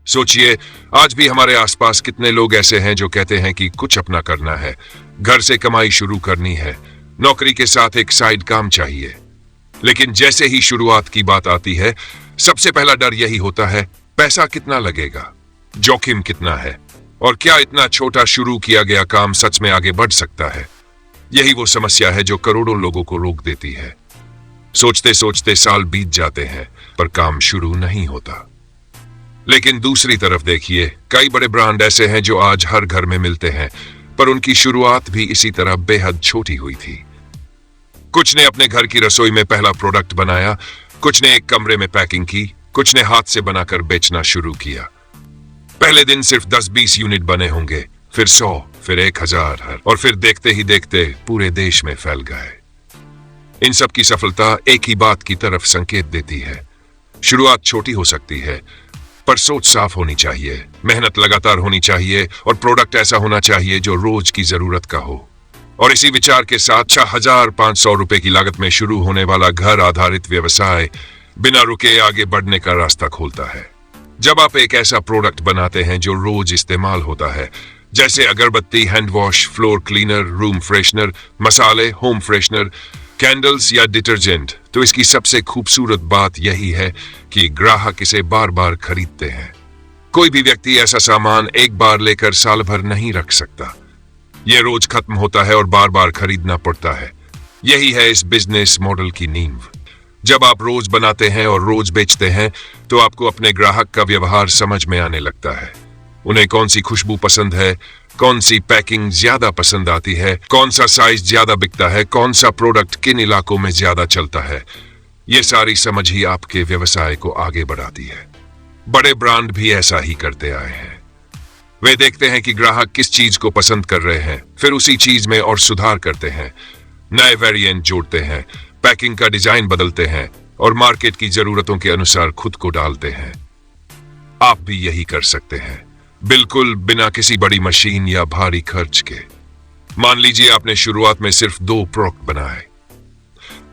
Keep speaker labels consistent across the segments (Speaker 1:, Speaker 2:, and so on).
Speaker 1: सोचिए, आज भी हमारे आसपास कितने लोग ऐसे हैं जो कहते हैं कि कुछ अपना करना है, घर से कमाई शुरू करनी है, नौकरी के साथ एक साइड काम चाहिए। लेकिन जैसे ही शुरुआत की बात आती है, सबसे पहला डर यही होता है, पैसा कितना लगेगा, जोखिम कितना है, और क्या इतना छोटा शुरू किया गया काम सच में आगे बढ़ सकता है। यही वो समस्या है जो करोड़ों लोगों को रोक देती है। सोचते सोचते साल बीत जाते हैं, पर काम शुरू नहीं होता। लेकिन दूसरी तरफ देखिए, कई बड़े ब्रांड ऐसे हैं जो आज हर घर में मिलते हैं, पर उनकी शुरुआत भी इसी तरह बेहद छोटी हुई थी। कुछ ने अपने घर की रसोई में पहला प्रोडक्ट बनाया, कुछ ने एक कमरे में पैकिंग की, कुछ ने हाथ से बनाकर बेचना शुरू किया। पहले दिन सिर्फ 10-20 यूनिट बने होंगे, फिर 100, फिर 1000, और फिर देखते ही देखते पूरे देश में फैल गए। इन सब की सफलता एक ही बात की तरफ संकेत देती है। शुरुआत छोटी हो सकती है, पर सोच साफ होनी चाहिए, मेहनत लगातार होनी चाहिए, और प्रोडक्ट ऐसा होना चाहिए जो रोज की जरूरत का हो। और इसी विचार के साथ 6500 रुपए की लागत में शुरू होने वाला घर आधारित व्यवसाय बिना रुके आगे बढ़ने का रास्ता खोलता है। जब आप एक ऐसा प्रोडक्ट बनाते हैं जो रोज इस्तेमाल होता है, जैसे अगरबत्ती, hand wash, floor cleaner, room freshener, मसाले, होम फ्रेशनर, कैंडल्स या डिटर्जेंट, तो इसकी सबसे खूबसूरत बात यही है कि ग्राहक इसे बार बार खरीदते हैं। कोई भी व्यक्ति ऐसा सामान एक बार लेकर साल भर नहीं रख सकता। यह रोज खत्म होता है और बार बार खरीदना पड़ता है। यही है इस बिजनेस मॉडल की नींव। जब आप रोज बनाते हैं और रोज बेचते हैं, तो आपको अपने ग्राहक का व्यवहार समझ में आने लगता है। उन्हें कौन सी खुशबू पसंद है, कौन सी पैकिंग ज्यादा पसंद आती है, कौन सा साइज ज्यादा बिकता है, कौन सा प्रोडक्ट किन इलाकों में ज्यादा चलता है। ये सारी समझ ही आपके व्यवसाय को आगे बढ़ाती है। बड़े ब्रांड भी ऐसा ही करते आए हैं। वे देखते हैं कि ग्राहक किस चीज को पसंद कर रहे हैं, फिर उसी चीज में और सुधार करते हैं, नए वेरिएंट जोड़ते हैं, पैकिंग का डिजाइन बदलते हैं, और मार्केट की जरूरतों के अनुसार खुद को डालते हैं। आप भी यही कर सकते हैं, बिल्कुल बिना किसी बड़ी मशीन या भारी खर्च के। मान लीजिए आपने शुरुआत में सिर्फ 2 प्रोडक्ट बनाए।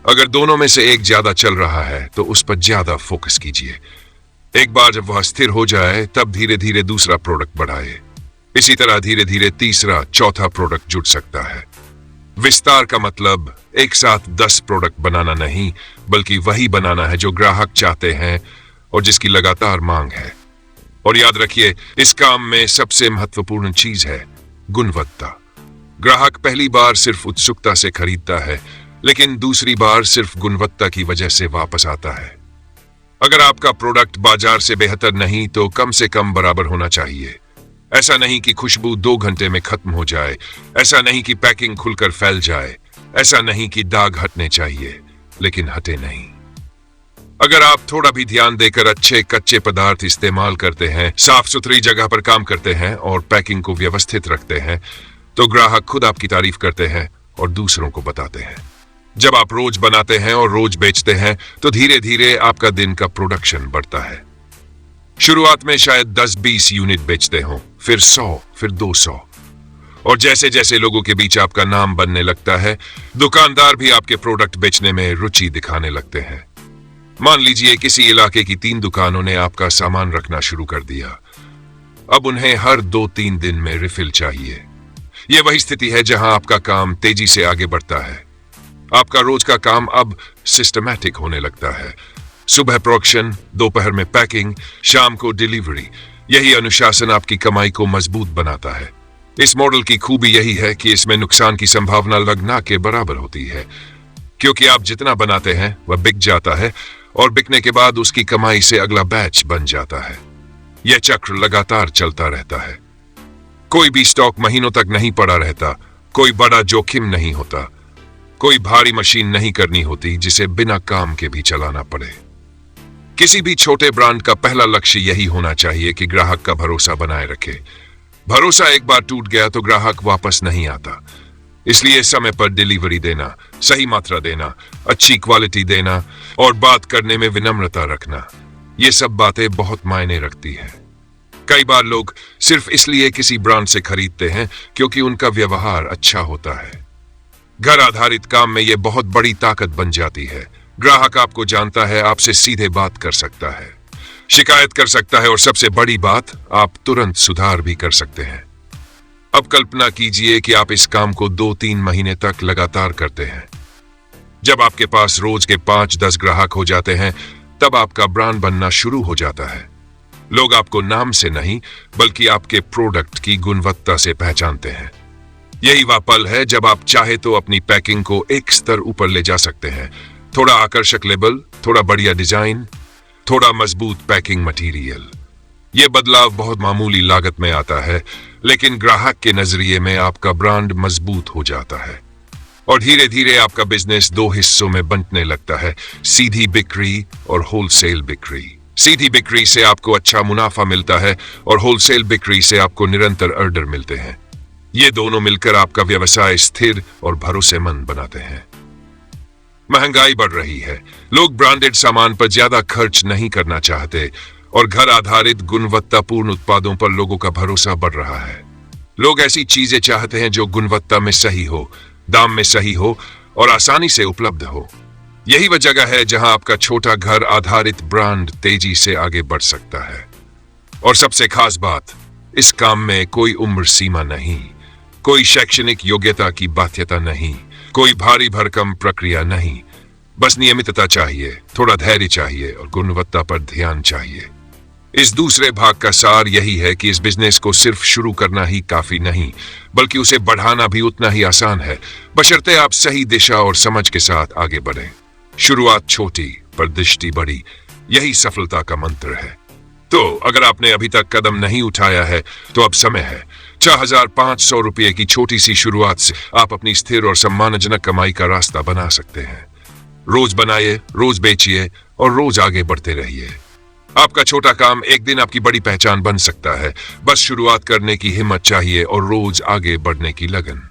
Speaker 1: अगर दोनों में से एक ज्यादा चल रहा है, तो उस पर ज्यादा फोकस कीजिए। एक बार जब वह स्थिर हो जाए, तब धीरे धीरे दूसरा प्रोडक्ट बढ़ाए। इसी तरह धीरे धीरे तीसरा, चौथा प्रोडक्ट जुड़ सकता है। विस्तार का मतलब एक साथ 10 प्रोडक्ट बनाना नहीं, बल्कि वही बनाना है जो ग्राहक चाहते हैं और जिसकी लगातार मांग है। और याद रखिए, इस काम में सबसे महत्वपूर्ण चीज है गुणवत्ता। ग्राहक पहली बार सिर्फ उत्सुकता से खरीदता है, लेकिन दूसरी बार सिर्फ गुणवत्ता की वजह से वापस आता है। अगर आपका प्रोडक्ट बाजार से बेहतर नहीं, तो कम से कम बराबर होना चाहिए। ऐसा नहीं कि खुशबू 2 घंटे में खत्म हो जाए, ऐसा नहीं कि पैकिंग खुलकर फैल जाए, ऐसा नहीं कि दाग हटने चाहिए लेकिन हटे नहीं। अगर आप थोड़ा भी ध्यान देकर अच्छे कच्चे पदार्थ इस्तेमाल करते हैं, साफ सुथरी जगह पर काम करते हैं और पैकिंग को व्यवस्थित रखते हैं, तो ग्राहक खुद आपकी तारीफ करते हैं और दूसरों को बताते हैं। जब आप रोज बनाते हैं और रोज बेचते हैं, तो धीरे धीरे आपका दिन का प्रोडक्शन बढ़ता है। शुरुआत में शायद 10-20 यूनिट बेचते हों, फिर 100, फिर 200, और जैसे जैसे लोगों के बीच आपका नाम बनने लगता है, दुकानदार भी आपके प्रोडक्ट बेचने में रुचि दिखाने लगते हैं। मान लीजिए किसी इलाके की 3 दुकानों ने आपका सामान रखना शुरू कर दिया। अब उन्हें हर 2-3 दिन में रिफिल चाहिए। यह वही स्थिति है जहां आपका काम तेजी से आगे बढ़ता है। आपका रोज का काम अब सिस्टमैटिक होने लगता है। सुबह प्रोडक्शन, दोपहर में पैकिंग, शाम को डिलीवरी। यही अनुशासन आपकी कमाई को मजबूत बनाता है। इस मॉडल की खूबी यही है कि इसमें नुकसान की संभावना लगना के बराबर होती है, क्योंकि आप जितना बनाते हैं वह बिक जाता है, और बिकने के बाद उसकी कमाई से अगला बैच बन जाता है। यह चक्र लगातार चलता रहता है। कोई भी स्टॉक महीनों तक नहीं पड़ा रहता, कोई बड़ा जोखिम नहीं होता, कोई भारी मशीन नहीं करनी होती जिसे बिना काम के भी चलाना पड़े। किसी भी छोटे ब्रांड का पहला लक्ष्य यही होना चाहिए कि ग्राहक का भरोसा बनाए रखे। भरोसा एक बार टूट गया तो ग्राहक वापस नहीं आता। इसलिए समय पर डिलीवरी देना, सही मात्रा देना, अच्छी क्वालिटी देना और बात करने में विनम्रता रखना, ये सब बातें बहुत मायने रखती हैं। कई बार लोग सिर्फ इसलिए किसी ब्रांड से खरीदते हैं क्योंकि उनका व्यवहार अच्छा होता है। घर आधारित काम में यह बहुत बड़ी ताकत बन जाती है। ग्राहक आपको जानता है, आपसे सीधे बात कर सकता है, शिकायत कर सकता है और सबसे बड़ी बात, आप तुरंत सुधार भी कर सकते हैं। अब कल्पना कीजिए कि आप इस काम को 2-3 महीने तक लगातार करते हैं। जब आपके पास रोज के 5-10 ग्राहक हो जाते हैं, तब आपका ब्रांड बनना शुरू हो जाता है। लोग आपको नाम से नहीं, बल्कि आपके प्रोडक्ट की गुणवत्ता से पहचानते हैं। यही वह पल है जब आप चाहे तो अपनी पैकिंग को एक स्तर ऊपर ले जा सकते हैं। थोड़ा आकर्षक लेबल, थोड़ा बढ़िया डिजाइन, थोड़ा मजबूत पैकिंग मटेरियल। यह बदलाव बहुत मामूली लागत में आता है, लेकिन ग्राहक के नजरिए में आपका ब्रांड मजबूत हो जाता है और धीरे धीरे आपका बिजनेस 2 हिस्सों में बंटने लगता है, सीधी बिक्री और होलसेल बिक्री। सीधी बिक्री से आपको अच्छा मुनाफा मिलता है और होलसेल बिक्री से आपको निरंतर ऑर्डर मिलते हैं। ये दोनों मिलकर आपका व्यवसाय स्थिर और भरोसेमंद बनाते हैं। महंगाई बढ़ रही है, लोग ब्रांडेड सामान पर ज्यादा खर्च नहीं करना चाहते और घर आधारित गुणवत्तापूर्ण उत्पादों पर लोगों का भरोसा बढ़ रहा है। लोग ऐसी चीजें चाहते हैं जो गुणवत्ता में सही हो, दाम में सही हो और आसानी से उपलब्ध हो। यही वह जगह है जहां आपका छोटा घर आधारित ब्रांड तेजी से आगे बढ़ सकता है। और सबसे खास बात, इस काम में कोई उम्र सीमा नहीं, कोई शैक्षणिक योग्यता की बाध्यता नहीं, कोई भारी भरकम प्रक्रिया नहीं। बस नियमितता चाहिए, थोड़ा धैर्य चाहिए और गुणवत्ता पर ध्यान चाहिए। इस दूसरे भाग का सार यही है कि इस बिजनेस को सिर्फ शुरू करना ही काफी नहीं, बल्कि उसे बढ़ाना भी उतना ही आसान है, बशर्ते आप सही दिशा और समझ के साथ आगे बढ़ें। शुरुआत छोटी पर दृष्टि बड़ी, यही सफलता का मंत्र है। तो अगर आपने अभी तक कदम नहीं उठाया है, तो अब समय है। 6,500 रुपये की छोटी सी शुरुआत से आप अपनी स्थिर और सम्मानजनक कमाई का रास्ता बना सकते हैं। रोज बनाइए, रोज बेचिए और रोज आगे बढ़ते रहिए। आपका छोटा काम एक दिन आपकी बड़ी पहचान बन सकता है। बस शुरुआत करने की हिम्मत चाहिए और रोज आगे बढ़ने की लगन।